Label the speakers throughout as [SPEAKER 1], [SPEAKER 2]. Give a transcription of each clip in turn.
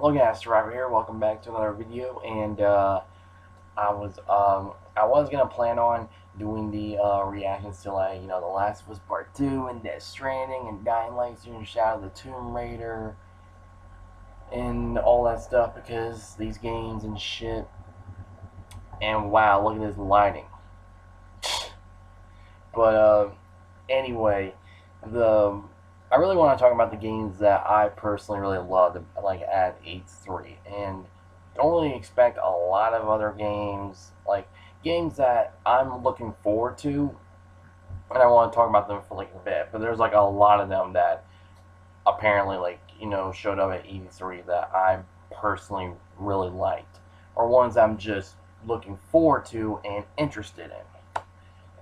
[SPEAKER 1] Hello guys, Survivor here. Welcome back to another video. And I was gonna plan on doing the reactions to The Last of Us Part 2 and Death Stranding and Dying Light and Shadow of the Tomb Raider and all that stuff because these games and shit. And wow, look at this lighting. But anyway, I really want to talk about the games that I personally really loved, like at E3, and don't really expect a lot of other games, like games that I'm looking forward to, and I want to talk about them for like a bit. But there's like a lot of them that apparently showed up at E3 that I personally really liked, or ones I'm just looking forward to and interested in.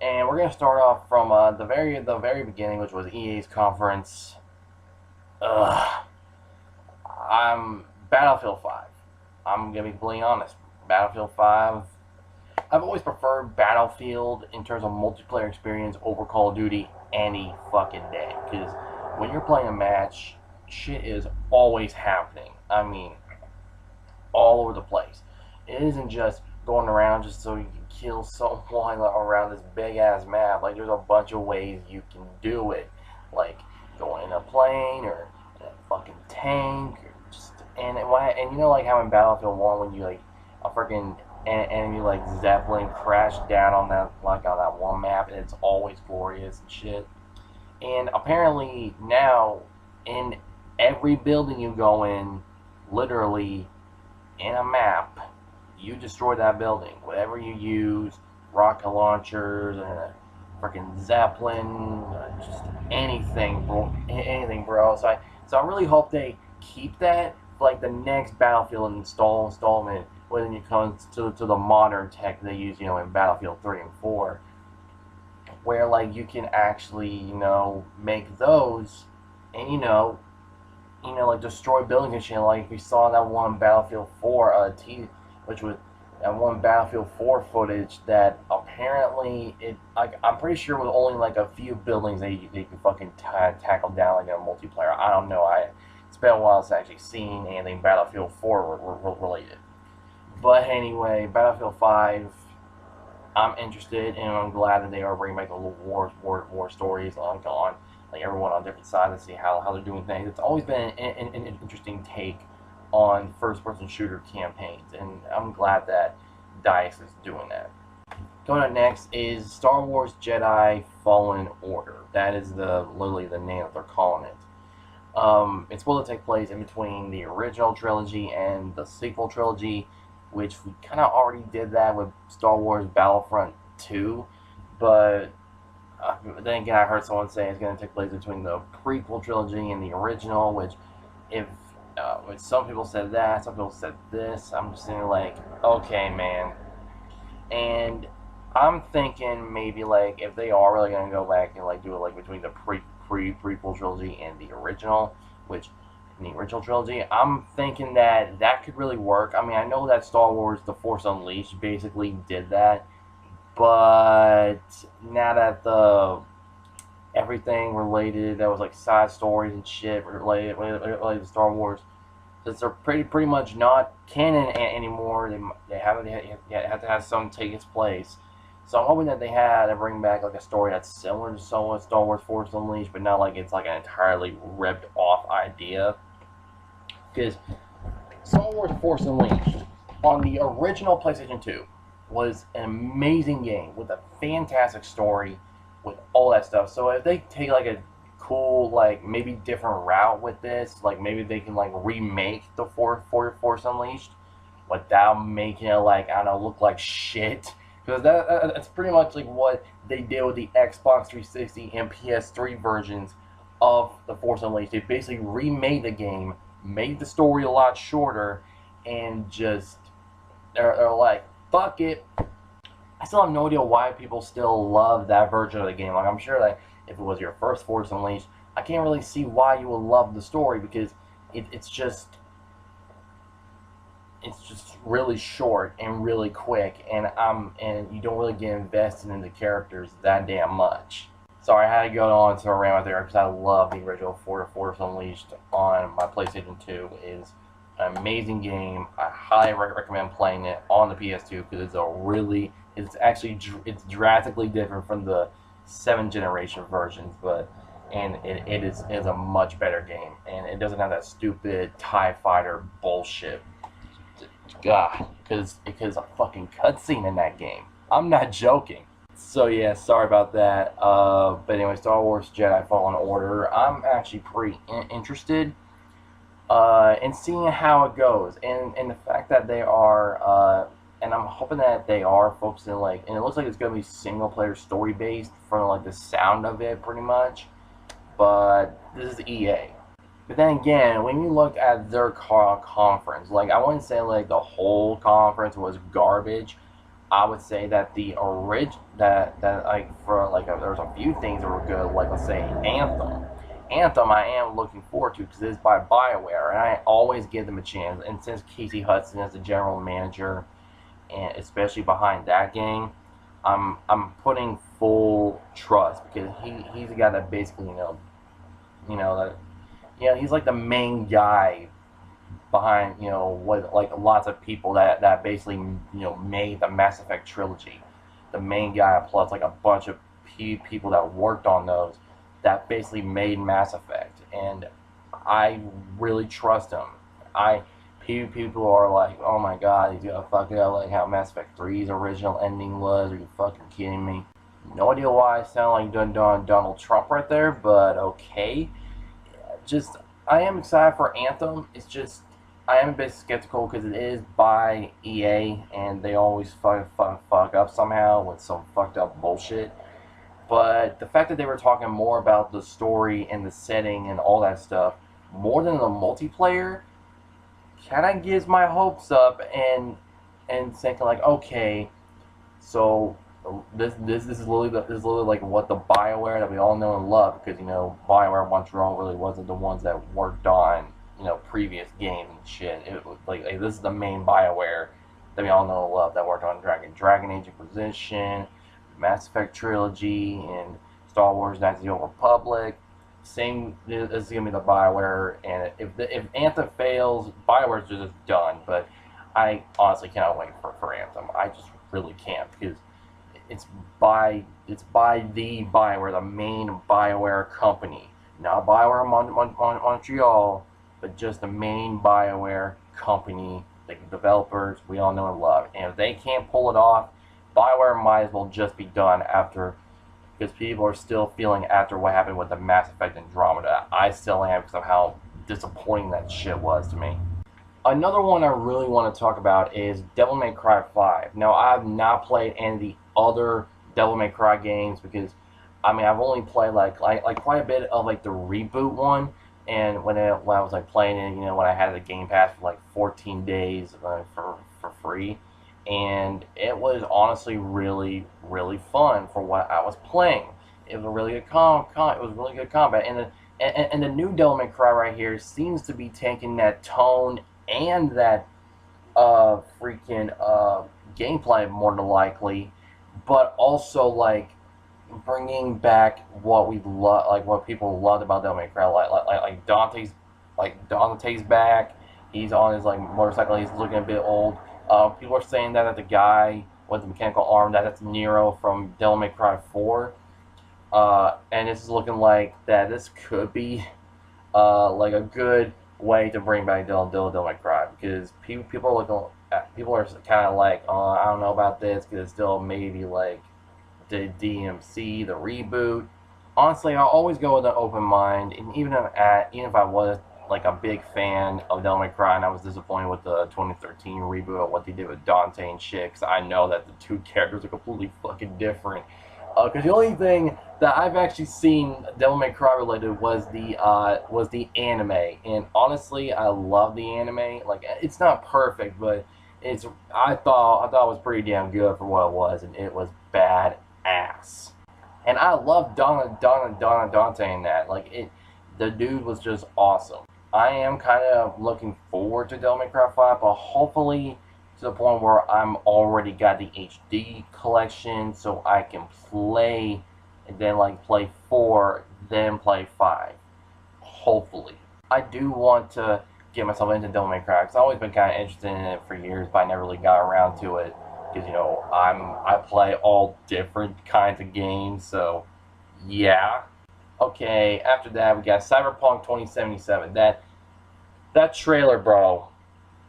[SPEAKER 1] And we're gonna start off from the very beginning, which was EA's conference. I'm Battlefield 5. I'm gonna be completely honest. Battlefield 5. I've always preferred Battlefield in terms of multiplayer experience over Call of Duty any fucking day. Because when you're playing a match, shit is always happening. I mean, all over the place. It isn't just going around just so you can kill someone around this big ass map. Like, there's a bunch of ways you can do it, like going in a plane or in a fucking tank, or just and like how in Battlefield 1 when you like a freaking enemy like Zeppelin crash down on that one map, and it's always glorious and shit. And apparently now in every building you go in, literally in a map, you destroy that building. Whatever you use, rocket launchers and a freaking Zeppelin, just anything, bro. So I really hope they keep that for like the next Battlefield installment when it comes to the modern tech they use, in Battlefield 3 and 4, where like you can actually, make those and like destroy buildings and shit. Like we saw that one Battlefield 4 which was that one Battlefield 4 footage that apparently I'm pretty sure it was only like a few buildings that you could fucking tackle down like in a multiplayer. I don't know. It's been a while since I actually seen anything Battlefield 4 related. But anyway, Battlefield 5, I'm interested, and I'm glad that they are bringing back the little war stories on like everyone on different sides and see how they're doing things. It's always been an interesting take on first-person shooter campaigns, and I'm glad that DICE is doing that. Going up next is Star Wars Jedi Fallen Order. That is literally the name that they're calling it. It's supposed to take place in between the original trilogy and the sequel trilogy, which we kind of already did that with Star Wars Battlefront 2, but then again, I heard someone say it's going to take place between the prequel trilogy and the original, which some people said that, some people said this. I'm just sitting like, okay, man. And I'm thinking maybe like if they are really gonna go back and like do it like between the prequel trilogy and the original, which in the original trilogy, I'm thinking that could really work. I mean, I know that Star Wars: The Force Unleashed basically did that, but now that everything related that was like side stories and shit related to Star Wars, since they're pretty much not canon anymore, they have to have some take its place. So I'm hoping that they bring back like a story that's similar to Star Wars Force Unleashed, but not like it's like an entirely ripped off idea. Because Star Wars Force Unleashed on the original PlayStation 2 was an amazing game with a fantastic story, with all that stuff. So if they take like a cool, like maybe different route with this, like maybe they can like remake the Force Unleashed without making it like, I don't know, look like shit. Because that's pretty much like what they did with the Xbox 360 and PS3 versions of the Force Unleashed. They basically remade the game, made the story a lot shorter, and just they're like, fuck it. I still have no idea why people still love that version of the game. Like, I'm sure that if it was your first Force Unleashed, I can't really see why you would love the story, because it's just really short and really quick, and you don't really get invested in the characters that damn much. Sorry, I had to go on to a rant right there because I love the original Force Unleashed on my PlayStation 2. Is an amazing game. I highly recommend playing it on the PS2 because it's drastically different from the 7th generation versions, and it is a much better game, and it doesn't have that stupid TIE fighter bullshit. God, because a fucking cutscene in that game. I'm not joking. So yeah, sorry about that. But anyway, Star Wars Jedi Fallen Order. I'm actually pretty interested in seeing how it goes, and the fact that they are, and I'm hoping that they are focusing and it looks like it's gonna be single player story based from the sound of it, pretty much. But this is EA. But then again, when you look at their conference, I wouldn't say the whole conference was garbage. I would say that the there was a few things that were good, let's say Anthem. Anthem I am looking forward to because it's by BioWare, and I always give them a chance. And since Casey Hudson is the general manager, and especially behind that game, I'm putting full trust because he's the guy that basically he's like the main guy behind what lots of people that basically made the Mass Effect trilogy. The main guy plus a bunch of people that worked on those that basically made Mass Effect, and I really trust him. People are like, oh my god, he's gonna fuck it up how Mass Effect 3's original ending was. Are you fucking kidding me? No idea why I sound like Donald Trump right there, but okay. I am excited for Anthem. It's just I am a bit skeptical because it is by EA, and they always fuck up somehow with some fucked up bullshit. But the fact that they were talking more about the story and the setting and all that stuff, more than the multiplayer, kind of gives my hopes up and thinking okay, so this is literally like what the BioWare that we all know and love, because BioWare once wrong really wasn't the ones that worked on previous games and shit. It was like this is the main BioWare that we all know and love that worked on Dragon Age Inquisition, Mass Effect trilogy, and Star Wars: Knights of the Old Republic. Same, this is gonna be the BioWare, and if Anthem fails, BioWare's just done. But I honestly cannot wait for Anthem. I just really can't, because it's by the BioWare, the main BioWare company, not BioWare Montreal, but just the main BioWare company, the developers we all know and love. And if they can't pull it off, BioWare might as well just be done after, because people are still feeling after what happened with the Mass Effect Andromeda. I still am because of how disappointing that shit was to me. Another one I really want to talk about is Devil May Cry 5. Now, I have not played any of the other Devil May Cry games because, I've only played quite a bit of the reboot one, and when I was playing it, when I had the Game Pass for 14 days for free, and it was honestly really, really fun for what I was playing. It was a really good combat, and the new Devil May Cry right here seems to be taking that tone and that gameplay more than likely, but also bringing back what we love, what people loved about Devil May Cry, Dante's back. He's on his motorcycle. He's looking a bit old. People are saying that the guy with the mechanical arm, that's Nero from Devil May Cry 4. And this is looking like that this could be a good way to bring back Devil May Cry, because people are kind of I don't know about this, because it's still maybe the DMC, the reboot. Honestly, I'll always go with an open mind, and even if I was a big fan of Devil May Cry, and I was disappointed with the 2013 reboot of what they did with Dante and shit, because I know that the two characters are completely fucking different. Because the only thing that I've actually seen Devil May Cry related was the anime, and honestly, I love the anime. It's not perfect, but I thought it was pretty damn good for what it was, and it was badass. And I love Dante in that. The dude was just awesome. I am kind of looking forward to Devil May Cry 5, but hopefully to the point where I'm already got the HD collection, so I can play and then play 4, then play 5. Hopefully. I do want to get myself into Devil May Cry. Cause I've always been kind of interested in it for years, but I never really got around to it. Because I play all different kinds of games, so yeah. Okay, after that we got Cyberpunk 2077. That trailer, bro.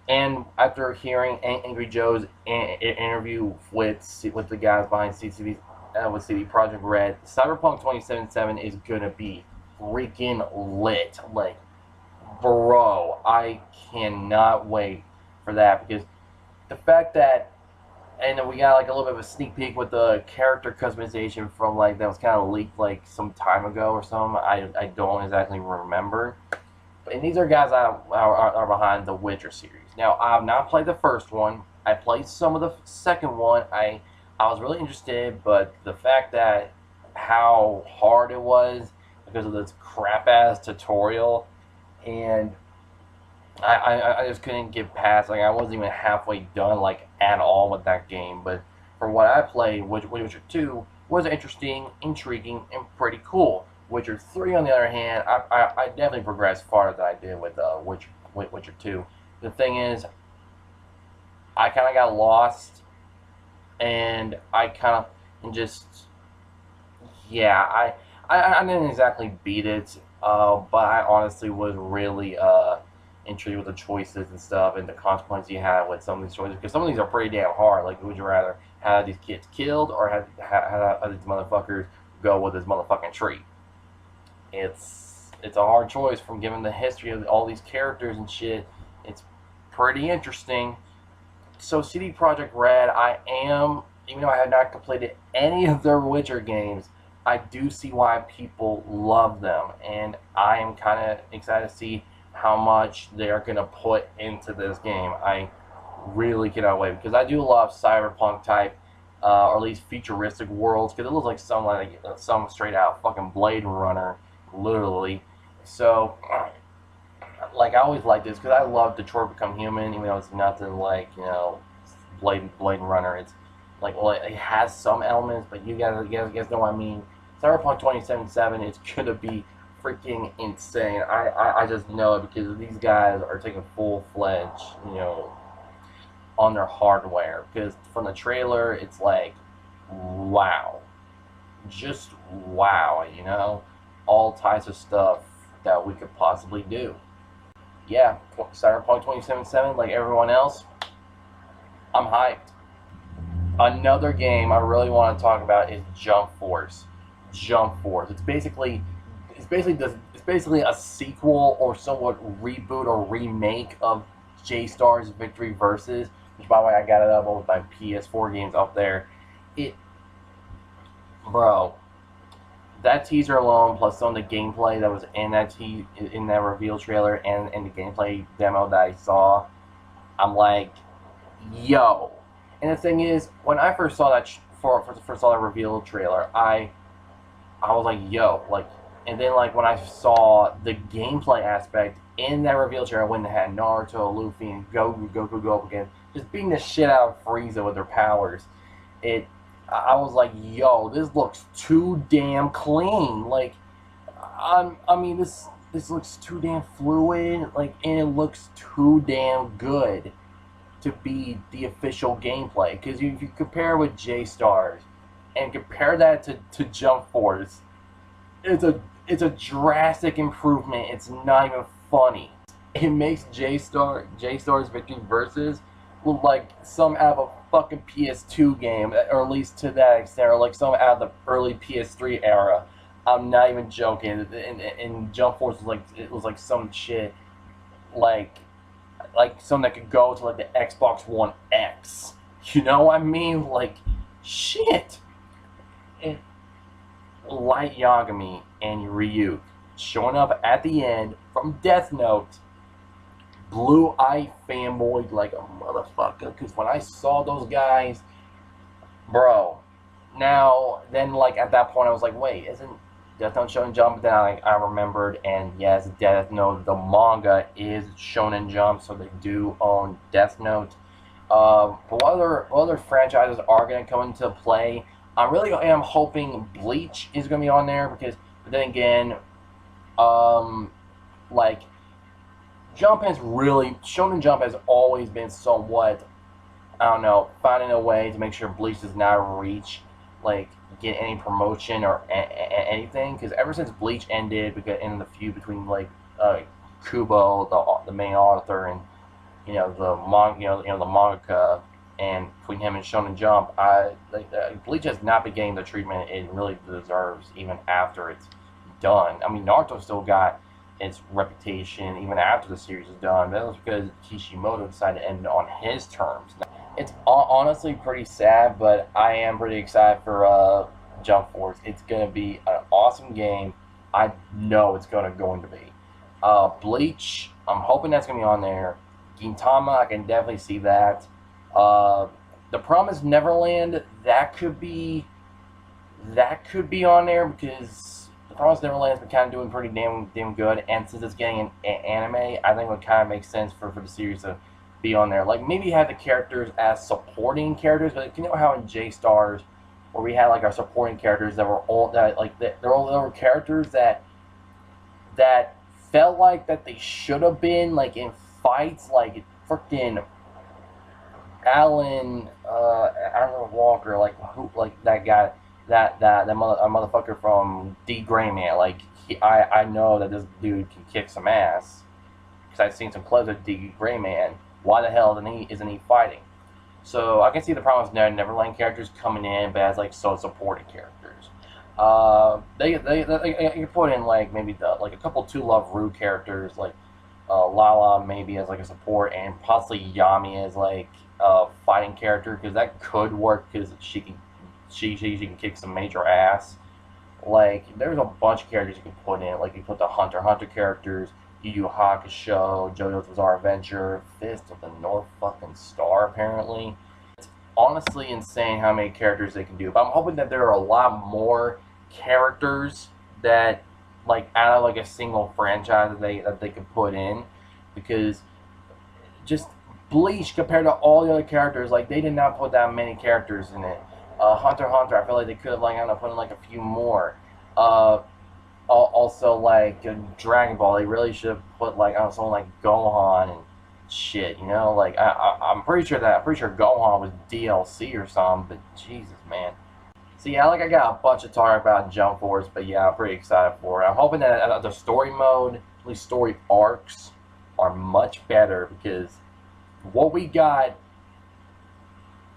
[SPEAKER 1] And after hearing Angry Joe's interview with the guys behind with CD Projekt Red, Cyberpunk 2077 is gonna be freaking lit. Like, bro, I cannot wait for that, because the fact that, and then we got like a little bit of a sneak peek with the character customization from like that was kind of leaked like some time ago or something. I don't exactly remember. And these are guys that are behind the Witcher series. Now, I have not played the first one. I played some of the second one. I was really interested, but the fact that how hard it was because of this crap ass tutorial, and I just couldn't get past. Like, I wasn't even halfway done, like, at all with that game. But for what I played, Witcher 2 was interesting, intriguing, and pretty cool. Witcher 3, on the other hand, I definitely progressed farther than I did with Witcher 2. The thing is, I kind of got lost, and I kind of just, yeah, I didn't exactly beat it, but I honestly was really intrigued with the choices and stuff and the consequences you have with some of these choices, because some of these are pretty damn hard. Like, would you rather have these kids killed or have these motherfuckers go with this motherfucking tree? It's a hard choice from given the history of all these characters and shit. It's pretty interesting. So CD Projekt Red, even though I have not completed any of their Witcher games, I do see why people love them, and I am kind of excited to see how much they are going to put into this game. I really cannot wait, because I do love cyberpunk type, or at least futuristic worlds, because it looks like some straight out fucking Blade Runner, literally. So, like, I always like this, because I love Detroit Become Human, even though it's nothing like, Blade Runner. It's like, well, it has some elements, but you guys know what I mean. Cyberpunk 2077 is gonna be freaking insane. I just know it, because these guys are taking full-fledged, on their hardware. Because from the trailer, it's like, wow. Just wow, all types of stuff that we could possibly do. Yeah, Cyberpunk 2077, like everyone else, I'm hyped. Another game I really want to talk about is Jump Force. Jump Force. It's basically a sequel or somewhat reboot or remake of J-Star's Victory Versus, which, by the way, I got it up on my PS4 games up there. Bro, that teaser alone, plus some of the gameplay that was in that reveal trailer and the gameplay demo that I saw, I'm like, yo. And the thing is, when I first saw that first saw that reveal trailer, I was like, yo, like, and then like when I saw the gameplay aspect in that reveal trailer, when they had Naruto, Luffy, and Goku go up again, just beating the shit out of Frieza with their powers, I was like, yo, this looks too damn clean. Like, I mean, this looks too damn fluid, like, and it looks too damn good to be the official gameplay. Because if you compare with J-Stars and compare that to Jump Force, it's a drastic improvement. It's not even funny. It makes J-Star's Victory Versus look like some out of a fucking PS2 game, or at least to that extent, or like some out of the early PS3 era. I'm not even joking. And Jump Force was like some shit like something that could go to like the Xbox One X. You know what I mean? Like, shit. And Light Yagami and Ryuk showing up at the end from Death Note, blue-eyed fanboyed like a motherfucker. Because when I saw those guys, bro, then like at that point I was like, wait, isn't Death Note Shonen Jump? But then I remembered, and yes, Death Note, the manga is Shonen Jump, so they do own Death Note. But what other franchises are going to come into play? I really am hoping Bleach is going to be on there, because, but then again, like, Shonen Jump has always been somewhat, I don't know, finding a way to make sure Bleach does not reach, like, get any promotion or anything. Because ever since Bleach ended, because in the feud between like Kubo, the main author, and the mangaka, and between him and Shonen Jump, Bleach has not been getting the treatment it really deserves, even after it's done. I mean, Naruto still got its reputation even after the series is done. That was because Kishimoto decided to end it on his terms. It's honestly pretty sad, but I am pretty excited for Jump Force. It's going to be an awesome game. I know it's going to be. Bleach, I'm hoping that's going to be on there. Gintama, I can definitely see that. The Promised Neverland, that could be on there, because The Promised Neverland's been kind of doing pretty damn good, and since it's getting an anime, I think it would kind of make sense for the series to be on there. Like, maybe have the characters as supporting characters, but you know how in J Stars, where we had like our supporting characters that were all that like there were characters that felt like that they should have been like in fights, like freaking Alan, I don't know, Walker, like who, like that guy, that motherfucker from D Gray Man. Like I know that this dude can kick some ass because I've seen some clips of D Gray Man. Why the hell isn't he fighting? So I can see the Promised Neverland characters coming in, but as like supporting characters. They can put in like maybe like a couple Two Love Ru characters, like Lala maybe as like a support, and possibly Yami as like a fighting character, because that could work because she can kick some major ass. Like there's a bunch of characters you can put in. Like you put the Hunter x Hunter characters, Yu Yu Hakusho, JoJo's Bizarre Adventure, Fist of the North fucking Star apparently. It's honestly insane how many characters they can do. But I'm hoping that there are a lot more characters that like out of like a single franchise that they could put in, because just Bleach compared to all the other characters, like they did not put that many characters in it. Hunter x Hunter, I feel like they could have like I don't know, put in like a few more. Also like Dragon Ball, they really should have put like someone like Gohan and shit. You know, like I'm pretty sure Gohan was DLC or something. But Jesus, man. So yeah, like I got a bunch of talk about Jump Force, but yeah, I'm pretty excited for it. I'm hoping that the story mode, at least story arcs, are much better, because what we got,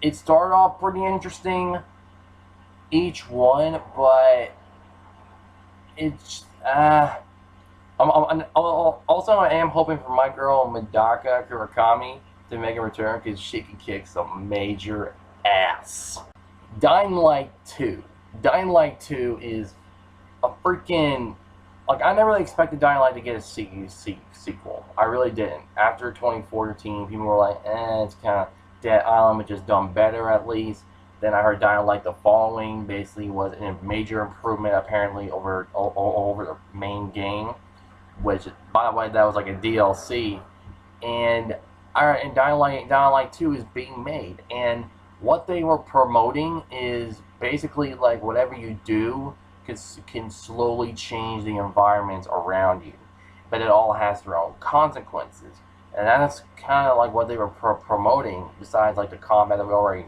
[SPEAKER 1] it started off pretty interesting, each one, but it's also I am hoping for my girl Medaka Kurakami to make a return, because she can kick some major ass. Dying Light 2. Dying Light 2 is a freaking... Like, I never really expected Dying Light to get a sequel. I really didn't. After 2014, people were like, it's kind of Dead Island, but just done better at least. Then I heard Dying Light the following basically was a major improvement, apparently, over the main game. Which, by the way, that was like a DLC. And Dying Light 2 is being made. And what they were promoting is basically like whatever you do can slowly change the environments around you, but it all has their own consequences, and that's kind of like what they were promoting. Besides like the combat that we already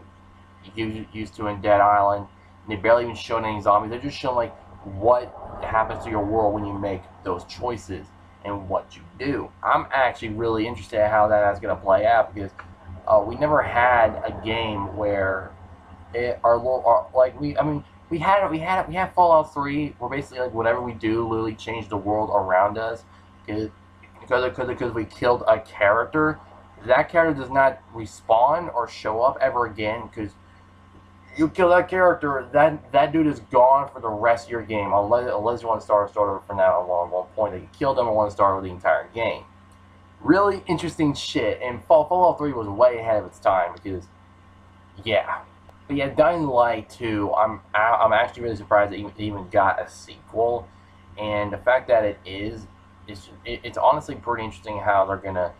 [SPEAKER 1] used to in Dead Island, and they barely even showed any zombies. They're just showing like what happens to your world when you make those choices and what you do. I'm actually really interested in how that's going to play out, because we never had a game where we had Fallout 3, where basically like whatever we do literally changed the world around us, because we killed a character. That character does not respawn or show up ever again, because you kill that character, that dude is gone for the rest of your game, unless you want to start over from now on one point that you killed him, or want to start with the entire game. Really interesting shit, and Fallout 3 was way ahead of its time, because, yeah. But yeah, Dying Light 2, I'm actually really surprised that it even got a sequel, and the fact that it is, it's honestly pretty interesting how they're gonna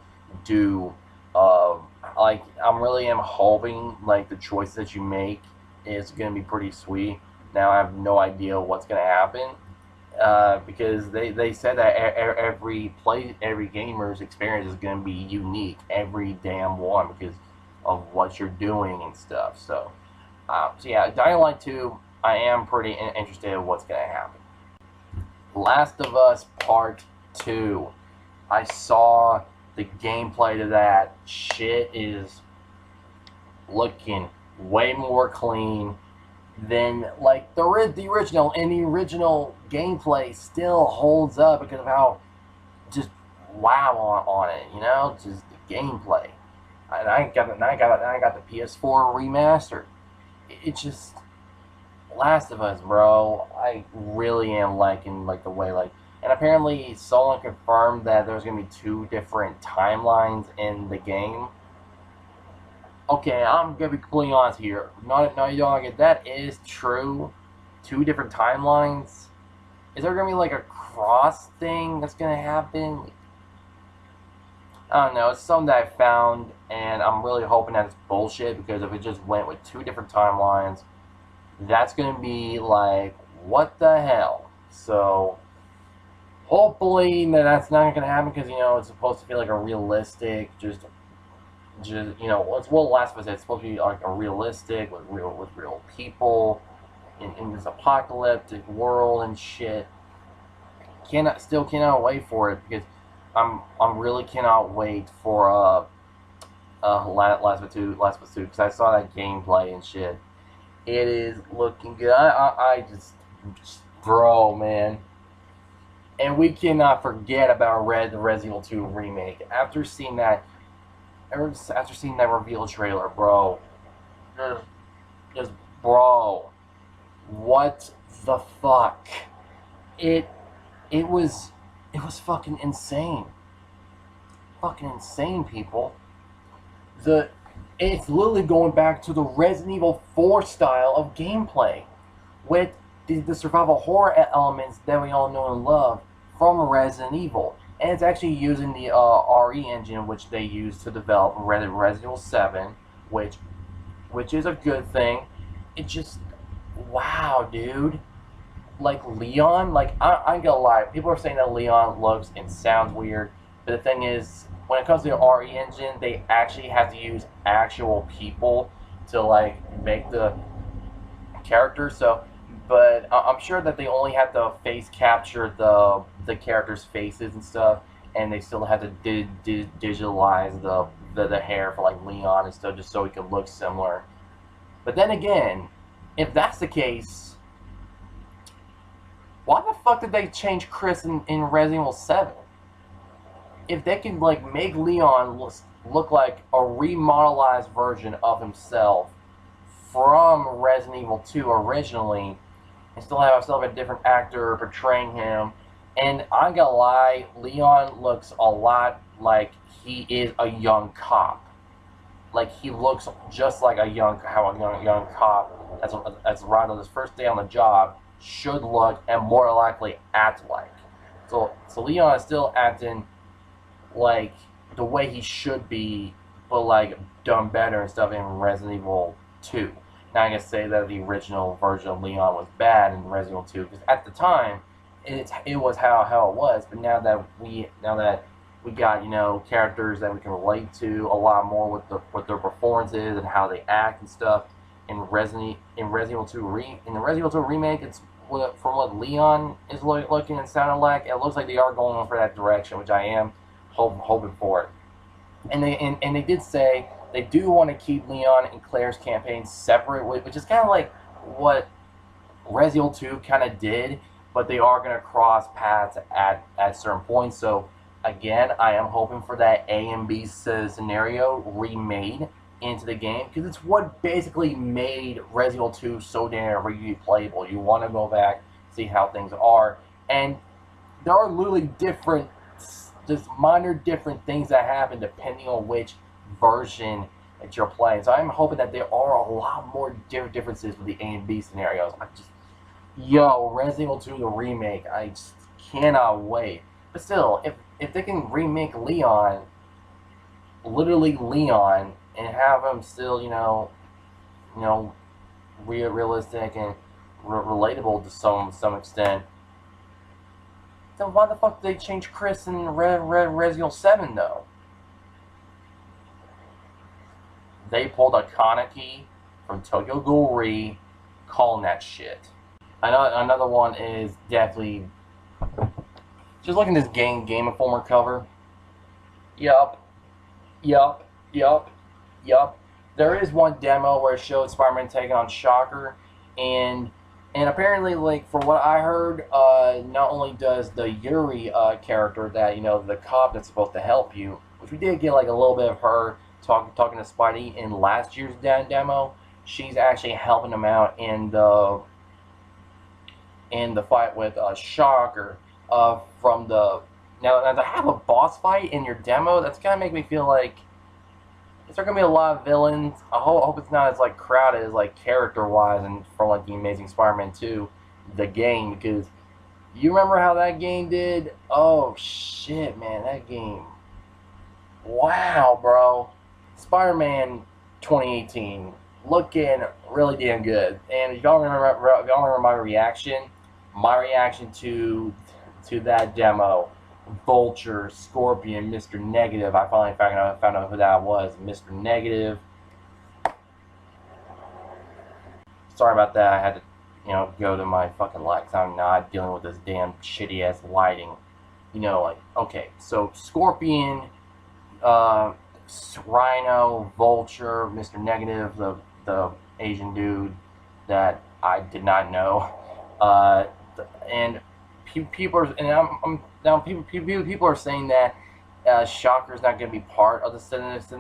[SPEAKER 1] do, like, am hoping, like, the choice that you make is gonna be pretty sweet. Now, I have no idea what's gonna happen, because they said that every gamer's experience is going to be unique, every damn one, because of what you're doing and stuff. So yeah, Dying Light 2, I am pretty interested in what's going to happen. Last of Us Part 2. I saw the gameplay to that. Shit is looking way more clean than like the original, and the original gameplay still holds up because of how just wow on it, you know, just the gameplay. And I got the PS4 remastered. It's just Last of Us, bro. I really am liking like the way like, and apparently someone confirmed that there's gonna be two different timelines in the game. Okay, I'm gonna be completely honest here. Not you don't get that is true. Two different timelines. Is there gonna be like a cross thing that's gonna happen? I don't know. It's something that I found, and I'm really hoping that it's bullshit, because if it just went with two different timelines, that's gonna be like, what the hell? So hopefully that's not gonna happen, because you know it's supposed to be like a realistic, just you know, it's what Last of Us is. It's supposed to be like a realistic with real people in this apocalyptic world and shit. Cannot wait for it, because I'm really cannot wait for Last of Us 2 because I saw that gameplay and shit. It is looking good. I just bro, man. And we cannot forget about Resident Evil 2 remake. After seeing that reveal trailer, bro, just bro, what the fuck? It was fucking insane. Fucking insane, people. It's literally going back to the Resident Evil 4 style of gameplay, with the survival horror elements that we all know and love from Resident Evil. And it's actually using the RE engine, which they used to develop Resident Evil 7, which is a good thing. It just, wow, dude. Like Leon, like I ain't gonna lie, people are saying that Leon looks and sounds weird, but the thing is, when it comes to the RE engine, they actually have to use actual people to like make the character. So, but I'm sure that they only have to face capture the characters' faces and stuff, and they still have to digitalize the hair for like Leon and stuff, just so he can look similar. But then again, if that's the case, why the fuck did they change Chris in Resident Evil 7? If they can like make Leon look like a remodelized version of himself from Resident Evil 2 originally, and still have a different actor portraying him, and I'm gonna lie, Leon looks a lot like he is a young cop. Like he looks just like a young cop that's right on his first day on the job should look and more likely act like. So Leon is still acting like the way he should be, but like done better and stuff in Resident Evil 2. Now I can say that the original version of Leon was bad in Resident Evil 2, because at the time it was how it was. But now that we got, you know, characters that we can relate to a lot more with their performances and how they act and stuff in Resident Evil 2 remake, it's from what Leon is looking and sounding like, it looks like they are going for that direction, which I am hoping for it. And they did say they do want to keep Leon and Claire's campaign separate, which is kind of like what Resident Evil 2 kind of did, but they are going to cross paths at certain points. So again, I am hoping for that A and B scenario remade into the game, because it's what basically made Resident Evil 2 so damn replayable. You want to go back, see how things are, and there are literally different, just minor different things that happen depending on which version that you're playing. So I'm hoping that there are a lot more differences with the A and B scenarios. Resident Evil 2 the remake, I just cannot wait. But still, if they can remake Leon, literally Leon, and have him still, you know, realistic and relatable to some extent, Then why the fuck did they change Chris in Resident 7 though? They pulled a Kaneki from Tokyo Ghoul calling that shit. Another one is definitely just looking at this Game Informer cover. Yup. There is one demo where it showed Spider-Man taking on Shocker, and apparently, like, from what I heard, not only does the Yuri character, that, you know, the cop that's supposed to help you, which we did get like a little bit of her talking to Spidey in last year's demo, she's actually helping him out in the fight with Shocker. From the now to have a boss fight in your demo, that's gonna make me feel like is there gonna be a lot of villains. I hope it's not as like crowded as like character wise and for like the Amazing Spider-Man 2, the game, because you remember how that game did? Oh shit, man, that game. Wow, bro. Spider-Man 2018 looking really damn good. And if y'all remember my reaction to that demo, Vulture, Scorpion, Mr. Negative. I finally found out who that was. Mr. Negative. Sorry about that. I had to, you know, go to my fucking light because I'm not dealing with this damn shitty ass lighting. You know, like, okay, so Scorpion, Rhino, Vulture, Mr. Negative, the Asian dude that I did not know, and people are, and people are saying that Shocker's not going to be part of the Sinister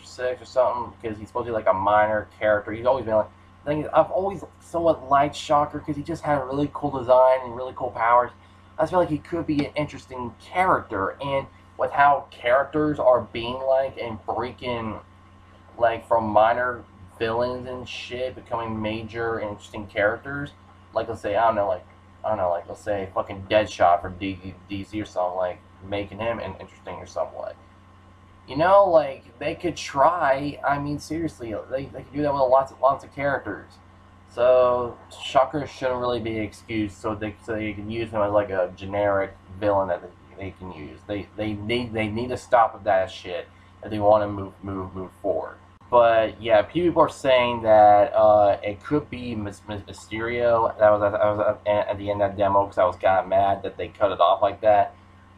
[SPEAKER 1] Six or something because he's supposed to be like a minor character. He's always been like, the thing is, I've always somewhat liked Shocker because he just had a really cool design and really cool powers. I just feel like he could be an interesting character, and with how characters are being like and breaking like from minor villains and shit becoming major interesting characters, like let's say like let's say fucking Deadshot from DC or something, like making him interesting or somewhat. You know, like they could try. I mean, seriously, they could do that with lots of characters. So Shocker shouldn't really be an excuse. So they can use him as like a generic villain that they can use. They need to stop with that shit if they want to move forward. But yeah, people are saying that it could be Mysterio. That was at the end of that demo because I was kind of mad that they cut it off like that.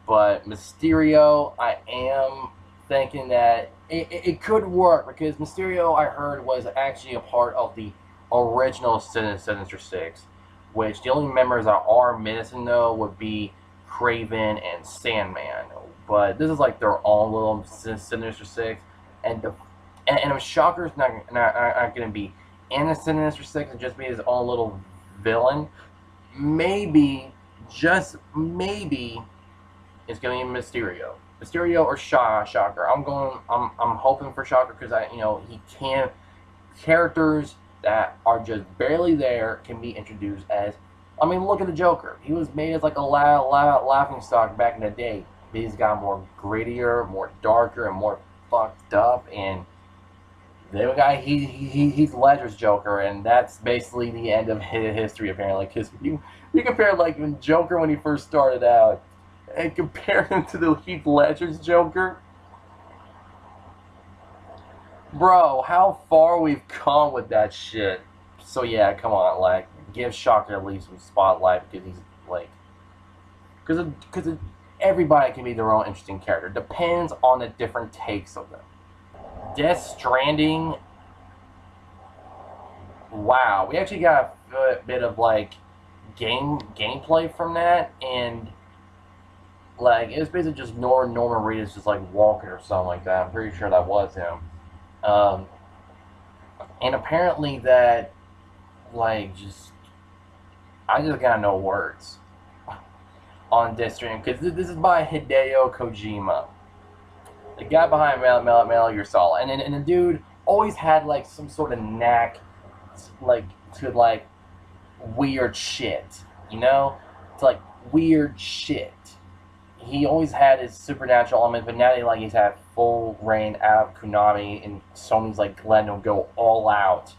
[SPEAKER 1] But Mysterio, I am thinking that it could work because Mysterio, I heard, was actually a part of the original Sinister Six, which the only members that are missing though would be Kraven and Sandman. But this is like their own little Sinister Six, and if Shocker's not going to be in the Sinister Six and just be his own little villain, maybe, just maybe, it's going to be Mysterio or Shocker. I'm hoping for Shocker because he can't. Characters that are just barely there can be introduced as. I mean, look at the Joker. He was made as like a laughing stock back in the day. But he's got more grittier, more darker, and more fucked up. And the guy, he's Ledger's Joker, and that's basically the end of his history apparently. Because you compare like when Joker when he first started out, and compare him to the Heath Ledger's Joker. Bro, how far we've come with that shit. So yeah, come on, like, give Shocker at least some spotlight because he's like, because everybody can be their own interesting character. Depends on the different takes of them. Death Stranding. Wow, we actually got a bit of like gameplay from that, and like it was basically just Norman Reedus just like walking or something like that. I'm pretty sure that was him. And apparently that, like, I just got no words on Death Stranding, because this is by Hideo Kojima, the guy behind Metal Gear Solid, and the dude always had, like, some sort of knack, like, to, like, weird shit, you know? To, like, weird shit. He always had his supernatural element, but now he's had full reign out of Konami, and Sony's like letting him go all out.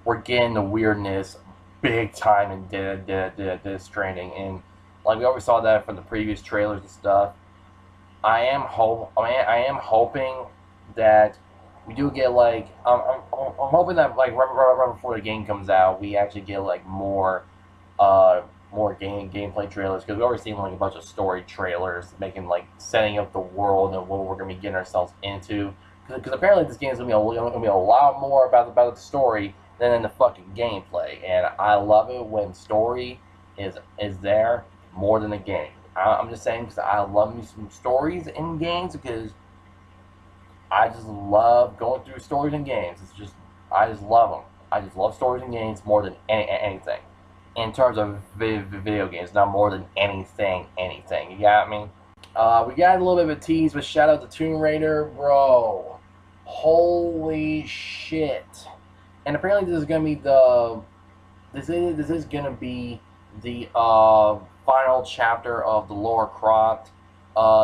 [SPEAKER 1] We're getting the weirdness big time in Death Stranding, and Like we already saw that from the previous trailers and stuff. I am hoping that we do get like I'm hoping that like right before the game comes out, we actually get like uh more gameplay trailers, because we already seen like a bunch of story trailers making like setting up the world and what we're gonna be getting ourselves into. Because apparently this game is gonna be a lot more about the story than in the fucking gameplay, and I love it when story is there more than the game. I'm just saying, because I love me some stories in games, because I just love going through stories in games. It's just, I just love them. I just love stories in games more than anything. In terms of video games, not more than anything. You got me? We got a little bit of a tease with shout out to Tomb Raider, bro. Holy shit! And apparently this is gonna be the final chapter of the Lara Croft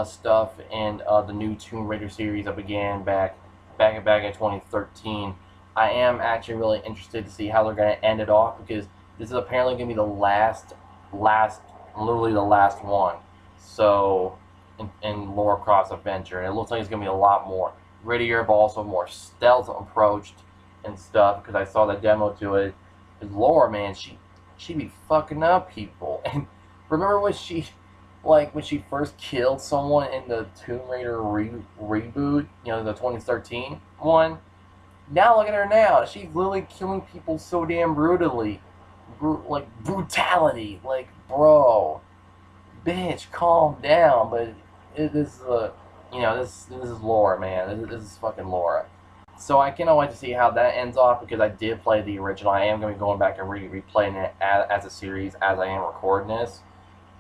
[SPEAKER 1] stuff and the new Tomb Raider series that began back in 2013. I am actually really interested to see how they're going to end it off, because this is apparently going to be the literally the last one. So, in Lara Croft's adventure, and it looks like it's going to be a lot more grittier, but also more stealth approached and stuff. Because I saw the demo to it. Because Lara, man, she be fucking up people. And remember when she first killed someone in the Tomb Raider reboot, you know, the 2013 one? Now look at her now. She's literally killing people so damn brutally. Like, brutality. Like, bro. Bitch, calm down. But this is Lara, man. This is fucking Lara. So I cannot wait to see how that ends off, because I did play the original. I am going to be going back and replaying it as a series as I am recording this.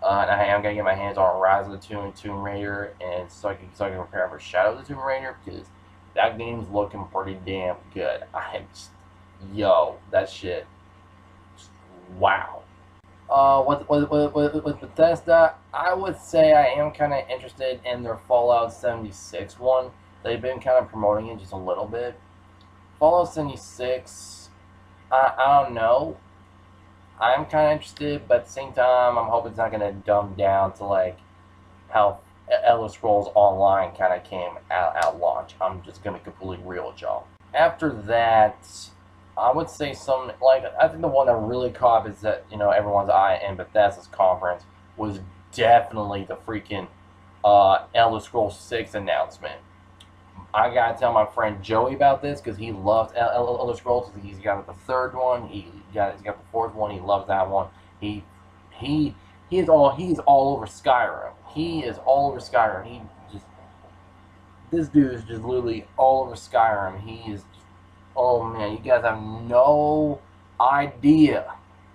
[SPEAKER 1] And I am going to get my hands on Rise of the Tomb Raider, and so I can prepare for Shadow of the Tomb Raider, because that game's looking pretty damn good. That shit, just, wow. With Bethesda, I would say I am kind of interested in their Fallout 76 one. They've been kind of promoting it just a little bit. Fallout 76, I don't know. I'm kind of interested, but at the same time, I'm hoping it's not going to dumb down to like how Elder Scrolls Online kind of came out at launch. I'm just going to be completely real with y'all. After that, I would say I think the one that really caught is that, you know, everyone's eye in Bethesda's conference was definitely the freaking Elder Scrolls 6 announcement. I gotta tell my friend Joey about this, because he loves Elder Scrolls. He's got the third one. He's got the fourth one. He loves that one. He is all over Skyrim. He is all over Skyrim. This dude is just literally all over Skyrim. He is. Oh man, you guys have no idea.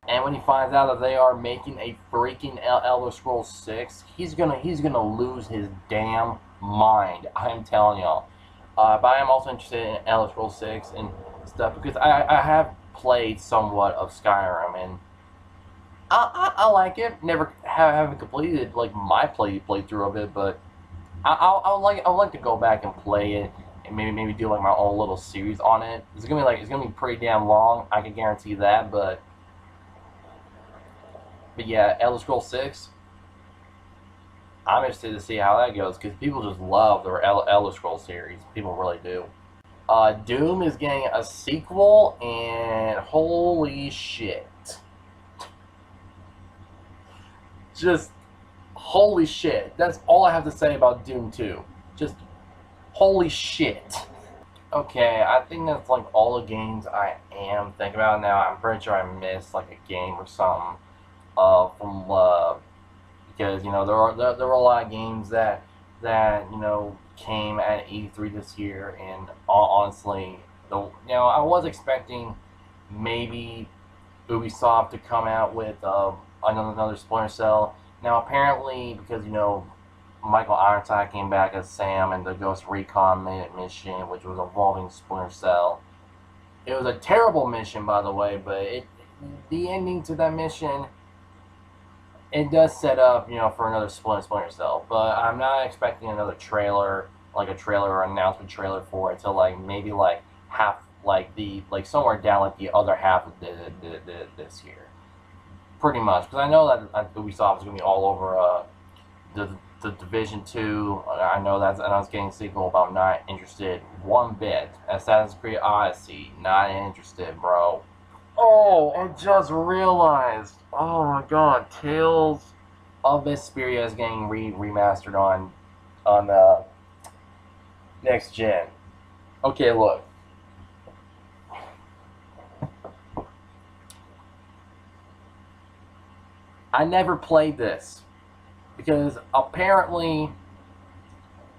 [SPEAKER 1] And when he finds out that they are making a freaking Elder Scrolls 6, he's gonna lose his damn mind. I'm telling y'all. But I am also interested in Elder Scrolls 6 and stuff, because I have played somewhat of Skyrim, and I like it. Never haven't completed like my playthrough of it, but I would like to go back and play it, and maybe do like my own little series on it. It's gonna be pretty damn long. I can guarantee that, but yeah, Elder Scrolls 6. I'm interested to see how that goes, because people just love the Elder Scrolls series. People really do. Doom is getting a sequel, and holy shit. Just, holy shit. That's all I have to say about Doom 2. Just, holy shit. Okay, I think that's like all the games I am thinking about now. I'm pretty sure I missed like a game or something because, you know, there were a lot of games that you know, came at E3 this year, and honestly, you know, I was expecting maybe Ubisoft to come out with another Splinter Cell. Now apparently, because, you know, Michael Ironside came back as Sam in the Ghost Recon mission, which was involving Splinter Cell. It was a terrible mission, by the way, but the ending to that mission, it does set up, you know, for another Splinter Cell. But I'm not expecting another trailer, like a trailer or announcement trailer for it, till like maybe like half, like somewhere down like the other half of this year. pretty much, because I know that Ubisoft is going to be all over the Division 2. I know that's announced getting a sequel, but I'm not interested one bit. Assassin's Creed Odyssey, not interested, bro. Oh, I just realized. Oh my God, Tales of Vesperia is getting remastered on next gen. Okay, look. I never played this because apparently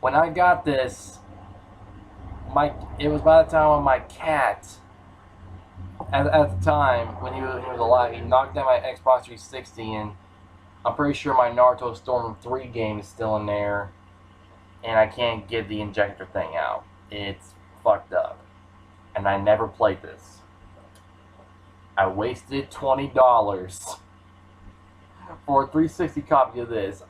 [SPEAKER 1] when I got this, it was by the time when my cat at the time when he was alive, he knocked down my Xbox 360, and I'm pretty sure my Naruto Storm 3 game is still in there, and I can't get the injector thing out. It's fucked up, and I never played this. I wasted $20 for a 360 copy of this.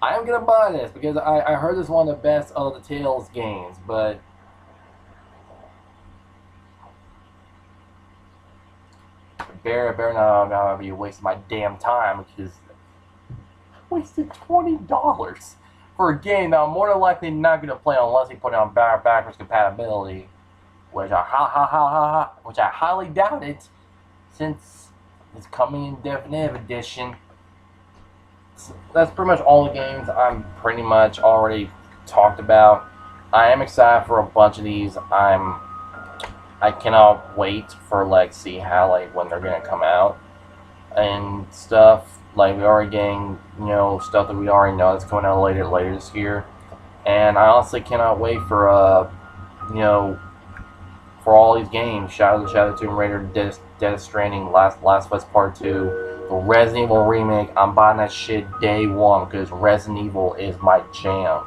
[SPEAKER 1] I am gonna buy this because I heard this is one of the best of the Tales games, but better not be wasting my damn time, because I wasted $20 for a game that I'm more than likely not gonna play unless he put it on backwards compatibility, which I highly doubt it, since it's coming in definitive edition. So that's pretty much all the games I'm pretty much already talked about. I am excited for a bunch of these. I cannot wait for see how when they're gonna come out and stuff. We already getting stuff that we already know that's coming out later this year, and I honestly cannot wait for for all these games. Shadow of the Tomb Raider, Death Stranding, Last of Us Part 2, the Resident Evil remake. I'm buying that shit day one because Resident Evil is my jam.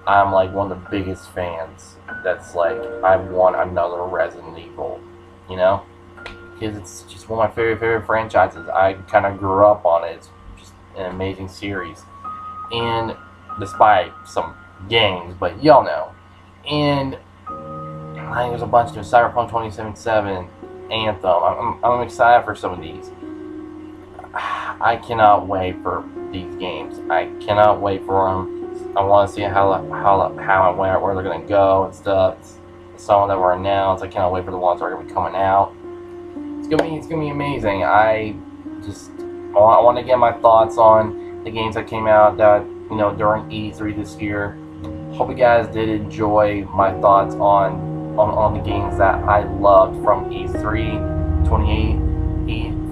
[SPEAKER 1] I'm one of the biggest fans. That's I want another Resident Evil, because it's just one of my favorite franchises. I kind of grew up on it. It's just an amazing series, and despite some games, but y'all know. And I think there's a bunch of them. Cyberpunk 2077, Anthem. I'm excited for some of these. I cannot wait for these games. I cannot wait for them. I want to see how and where they're gonna go and stuff. Some that were announced. I cannot wait for the ones that are gonna be coming out. It's gonna be amazing. I want to get my thoughts on the games that came out that during E3 this year. Hope you guys did enjoy my thoughts on the games that I loved from E3 2018.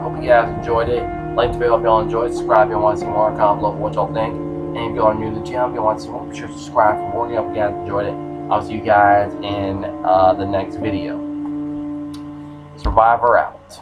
[SPEAKER 1] Hope you guys enjoyed it. Like the video if y'all enjoyed. Subscribe if you want to see more. Comment below what y'all think. And if y'all are new to the channel, if you want to see more, be sure to subscribe for more. Hope you guys enjoyed it. I'll see you guys in the next video. Survivor out.